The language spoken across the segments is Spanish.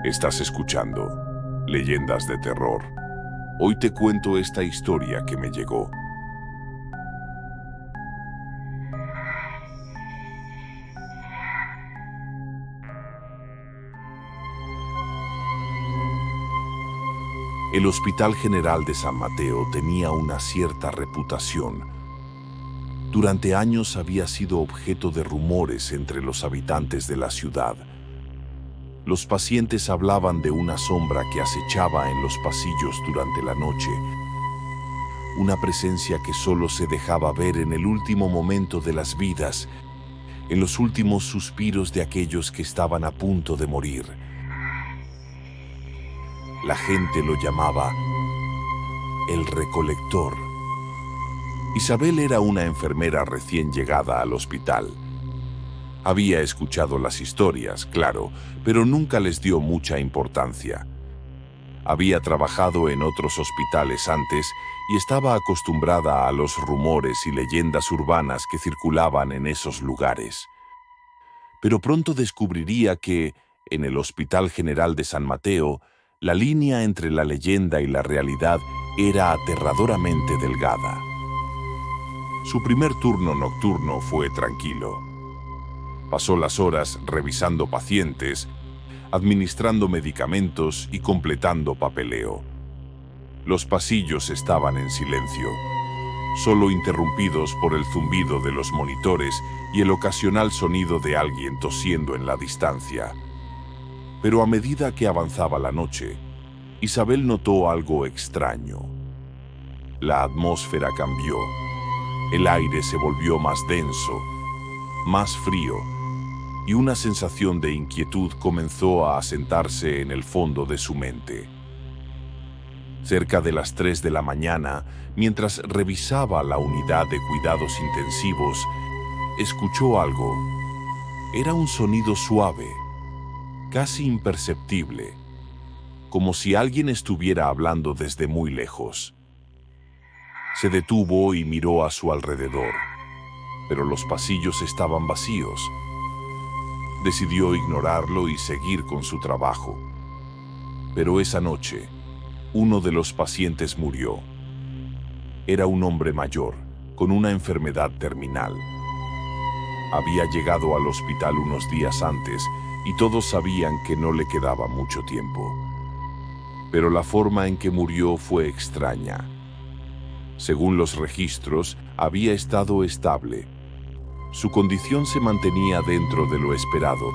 Estás escuchando Leyendas de Terror. Hoy te cuento esta historia que me llegó. El Hospital General de San Mateo tenía una cierta reputación. Durante años había sido objeto de rumores entre los habitantes de la ciudad. Los pacientes hablaban de una sombra que acechaba en los pasillos durante la noche, una presencia que solo se dejaba ver en el último momento de las vidas, en los últimos suspiros de aquellos que estaban a punto de morir. La gente lo llamaba el Recolector. Isabel era una enfermera recién llegada al hospital. Había escuchado las historias, claro, pero nunca les dio mucha importancia. Había trabajado en otros hospitales antes y estaba acostumbrada a los rumores y leyendas urbanas que circulaban en esos lugares. Pero pronto descubriría que, en el Hospital General de San Mateo, la línea entre la leyenda y la realidad era aterradoramente delgada. Su primer turno nocturno fue tranquilo. Pasó las horas revisando pacientes, administrando medicamentos y completando papeleo. Los pasillos estaban en silencio, solo interrumpidos por el zumbido de los monitores y el ocasional sonido de alguien tosiendo en la distancia. Pero a medida que avanzaba la noche, Isabel notó algo extraño. La atmósfera cambió. El aire se volvió más denso, más frío, y una sensación de inquietud comenzó a asentarse en el fondo de su mente. Cerca de las 3 de la mañana, mientras revisaba la unidad de cuidados intensivos, escuchó algo. Era un sonido suave, casi imperceptible, como si alguien estuviera hablando desde muy lejos. Se detuvo y miró a su alrededor, pero los pasillos estaban vacíos. Decidió ignorarlo y seguir con su trabajo. Pero esa noche, uno de los pacientes murió. Era un hombre mayor, con una enfermedad terminal. Había llegado al hospital unos días antes y todos sabían que no le quedaba mucho tiempo. Pero la forma en que murió fue extraña. Según los registros, había estado estable. Su condición se mantenía dentro de lo esperado.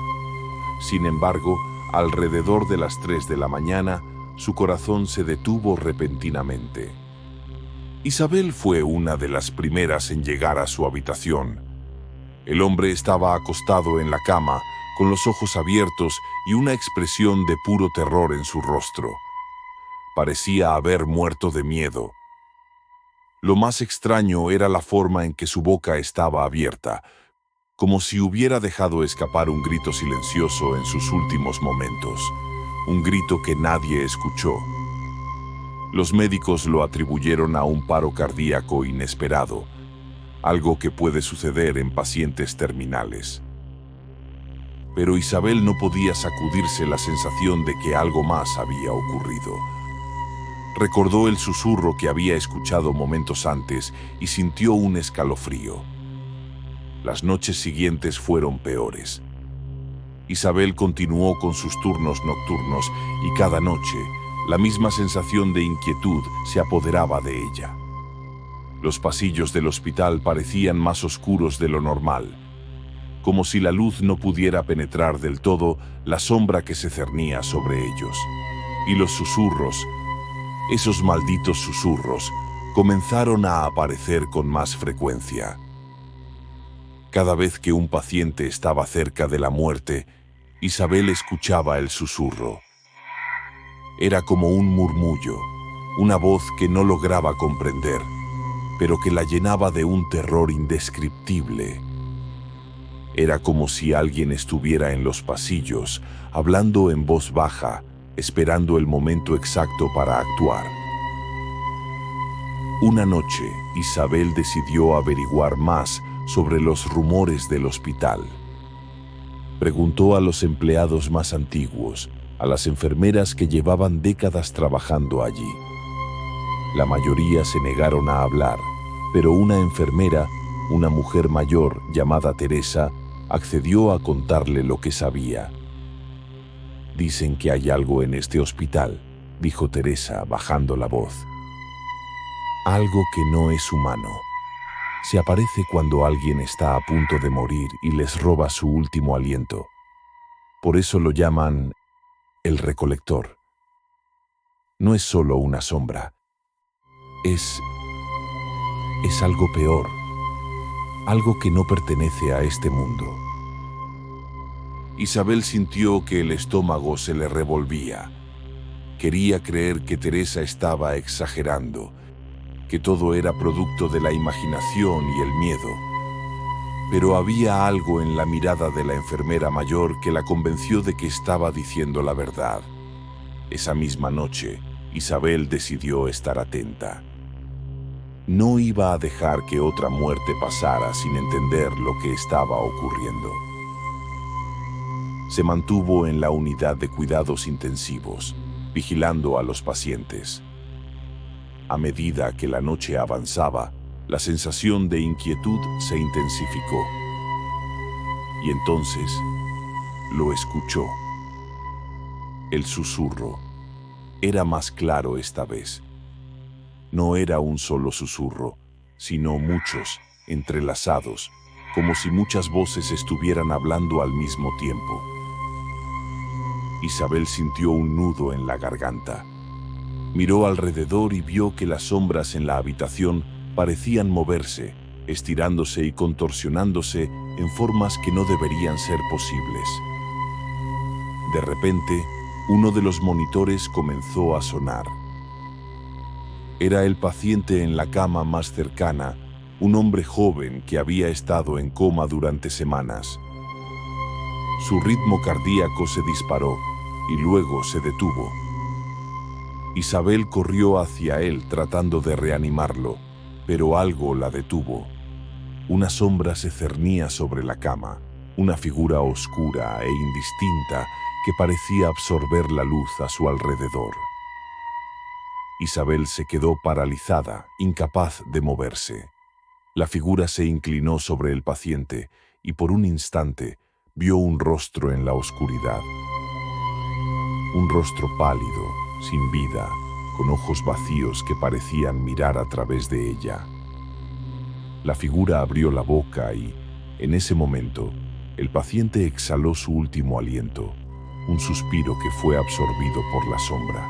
Sin embargo, alrededor de las 3 de la mañana, su corazón se detuvo repentinamente. Isabel fue una de las primeras en llegar a su habitación. El hombre estaba acostado en la cama, con los ojos abiertos y una expresión de puro terror en su rostro. Parecía haber muerto de miedo. Lo más extraño era la forma en que su boca estaba abierta, como si hubiera dejado escapar un grito silencioso en sus últimos momentos, un grito que nadie escuchó. Los médicos lo atribuyeron a un paro cardíaco inesperado, algo que puede suceder en pacientes terminales. Pero Isabel no podía sacudirse la sensación de que algo más había ocurrido. Recordó el susurro que había escuchado momentos antes y sintió un escalofrío. Las noches siguientes fueron peores. Isabel continuó con sus turnos nocturnos y cada noche la misma sensación de inquietud se apoderaba de ella. Los pasillos del hospital parecían más oscuros de lo normal, como si la luz no pudiera penetrar del todo la sombra que se cernía sobre ellos. Y los susurros, esos malditos susurros, comenzaron a aparecer con más frecuencia. Cada vez que un paciente estaba cerca de la muerte, Isabel escuchaba el susurro. Era como un murmullo, una voz que no lograba comprender, pero que la llenaba de un terror indescriptible. Era como si alguien estuviera en los pasillos, hablando en voz baja, esperando el momento exacto para actuar. Una noche, Isabel decidió averiguar más sobre los rumores del hospital. Preguntó a los empleados más antiguos, a las enfermeras que llevaban décadas trabajando allí. La mayoría se negaron a hablar, pero una enfermera, una mujer mayor llamada Teresa, accedió a contarle lo que sabía. «Dicen que hay algo en este hospital», dijo Teresa, bajando la voz. «Algo que no es humano. Se aparece cuando alguien está a punto de morir y les roba su último aliento. Por eso lo llaman el recolector. No es solo una sombra. Es algo peor, algo que no pertenece a este mundo». Isabel sintió que el estómago se le revolvía. Quería creer que Teresa estaba exagerando, que todo era producto de la imaginación y el miedo. Pero había algo en la mirada de la enfermera mayor que la convenció de que estaba diciendo la verdad. Esa misma noche, Isabel decidió estar atenta. No iba a dejar que otra muerte pasara sin entender lo que estaba ocurriendo. Se mantuvo en la unidad de cuidados intensivos, vigilando a los pacientes. A medida que la noche avanzaba, la sensación de inquietud se intensificó. Y entonces lo escuchó. El susurro era más claro esta vez. No era un solo susurro, sino muchos, entrelazados, como si muchas voces estuvieran hablando al mismo tiempo. Isabel sintió un nudo en la garganta. Miró alrededor y vio que las sombras en la habitación parecían moverse, estirándose y contorsionándose en formas que no deberían ser posibles. De repente, uno de los monitores comenzó a sonar. Era el paciente en la cama más cercana, un hombre joven que había estado en coma durante semanas. Su ritmo cardíaco se disparó y luego se detuvo. Isabel corrió hacia él tratando de reanimarlo, pero algo la detuvo. Una sombra se cernía sobre la cama, una figura oscura e indistinta que parecía absorber la luz a su alrededor. Isabel se quedó paralizada, incapaz de moverse. La figura se inclinó sobre el paciente y por un instante vio un rostro en la oscuridad. Un rostro pálido, sin vida, con ojos vacíos que parecían mirar a través de ella. La figura abrió la boca y, en ese momento, el paciente exhaló su último aliento, un suspiro que fue absorbido por la sombra.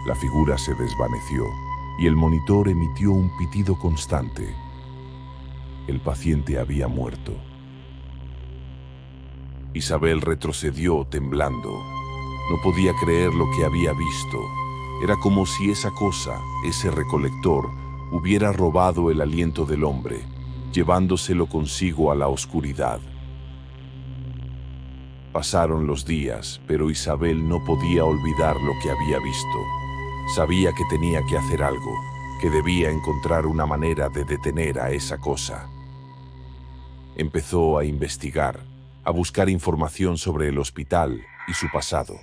La figura se desvaneció y el monitor emitió un pitido constante. El paciente había muerto. Isabel retrocedió temblando. No podía creer lo que había visto. Era como si esa cosa, ese recolector, hubiera robado el aliento del hombre, llevándoselo consigo a la oscuridad. Pasaron los días, pero Isabel no podía olvidar lo que había visto. Sabía que tenía que hacer algo, que debía encontrar una manera de detener a esa cosa. Empezó a investigar, a buscar información sobre el hospital y su pasado.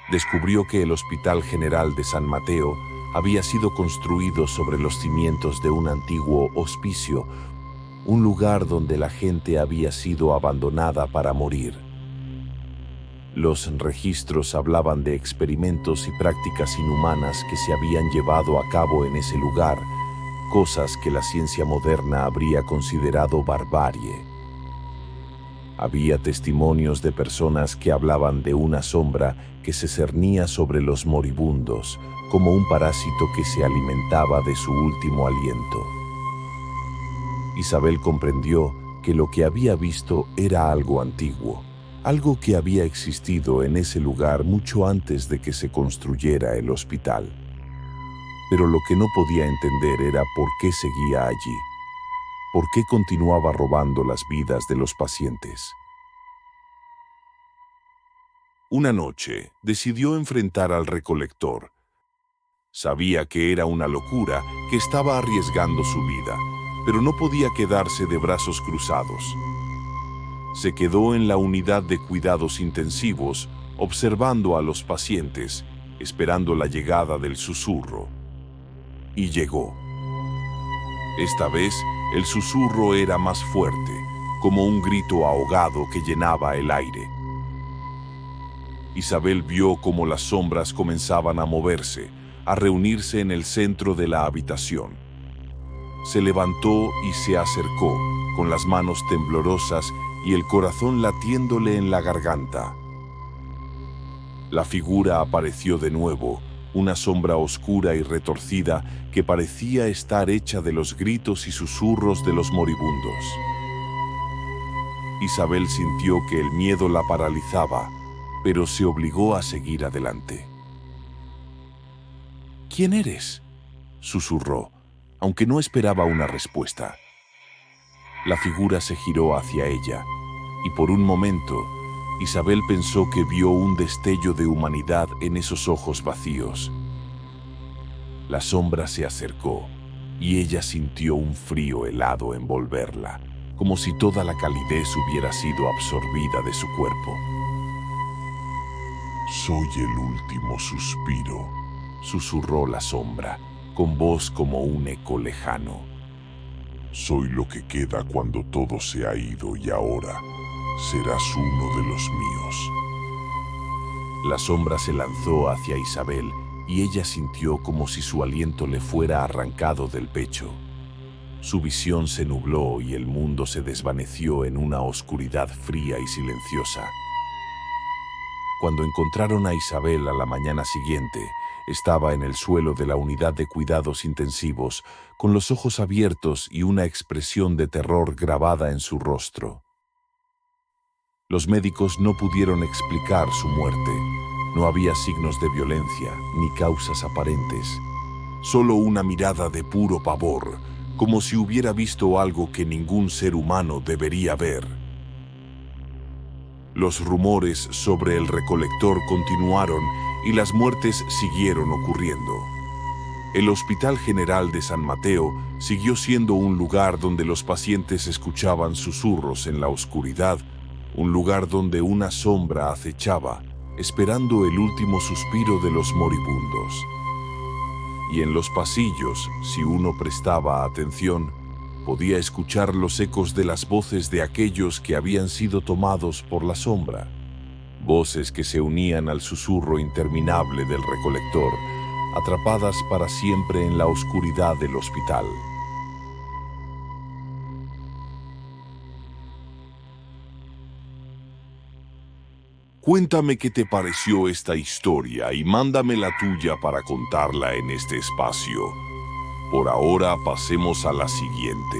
Descubrió que el Hospital General de San Mateo había sido construido sobre los cimientos de un antiguo hospicio, un lugar donde la gente había sido abandonada para morir. Los registros hablaban de experimentos y prácticas inhumanas que se habían llevado a cabo en ese lugar, cosas que la ciencia moderna habría considerado barbarie. Había testimonios de personas que hablaban de una sombra que se cernía sobre los moribundos, como un parásito que se alimentaba de su último aliento. Isabel comprendió que lo que había visto era algo antiguo, algo que había existido en ese lugar mucho antes de que se construyera el hospital. Pero lo que no podía entender era por qué seguía allí, por qué continuaba robando las vidas de los pacientes. Una noche decidió enfrentar al recolector. Sabía que era una locura, que estaba arriesgando su vida, pero no podía quedarse de brazos cruzados. Se quedó en la unidad de cuidados intensivos, observando a los pacientes, esperando la llegada del susurro. Y llegó. Esta vez, el susurro era más fuerte, como un grito ahogado que llenaba el aire. Isabel vio cómo las sombras comenzaban a moverse, a reunirse en el centro de la habitación. Se levantó y se acercó, con las manos temblorosas y el corazón latiéndole en la garganta. La figura apareció de nuevo, una sombra oscura y retorcida que parecía estar hecha de los gritos y susurros de los moribundos. Isabel sintió que el miedo la paralizaba, pero se obligó a seguir adelante. «¿Quién eres?», susurró, aunque no esperaba una respuesta. La figura se giró hacia ella, y por un momento, Isabel pensó que vio un destello de humanidad en esos ojos vacíos. La sombra se acercó, y ella sintió un frío helado envolverla, como si toda la calidez hubiera sido absorbida de su cuerpo. «Soy el último suspiro», susurró la sombra, con voz como un eco lejano. «Soy lo que queda cuando todo se ha ido y ahora serás uno de los míos». La sombra se lanzó hacia Isabel y ella sintió como si su aliento le fuera arrancado del pecho. Su visión se nubló y el mundo se desvaneció en una oscuridad fría y silenciosa. Cuando encontraron a Isabel a la mañana siguiente, estaba en el suelo de la unidad de cuidados intensivos, con los ojos abiertos y una expresión de terror grabada en su rostro. Los médicos no pudieron explicar su muerte. No había signos de violencia ni causas aparentes. Solo una mirada de puro pavor, como si hubiera visto algo que ningún ser humano debería ver. Los rumores sobre el recolector continuaron y las muertes siguieron ocurriendo. El Hospital General de San Mateo siguió siendo un lugar donde los pacientes escuchaban susurros en la oscuridad, un lugar donde una sombra acechaba, esperando el último suspiro de los moribundos. Y en los pasillos, si uno prestaba atención, podía escuchar los ecos de las voces de aquellos que habían sido tomados por la sombra. Voces que se unían al susurro interminable del recolector, atrapadas para siempre en la oscuridad del hospital. Cuéntame qué te pareció esta historia y mándame la tuya para contarla en este espacio. Por ahora pasemos a la siguiente.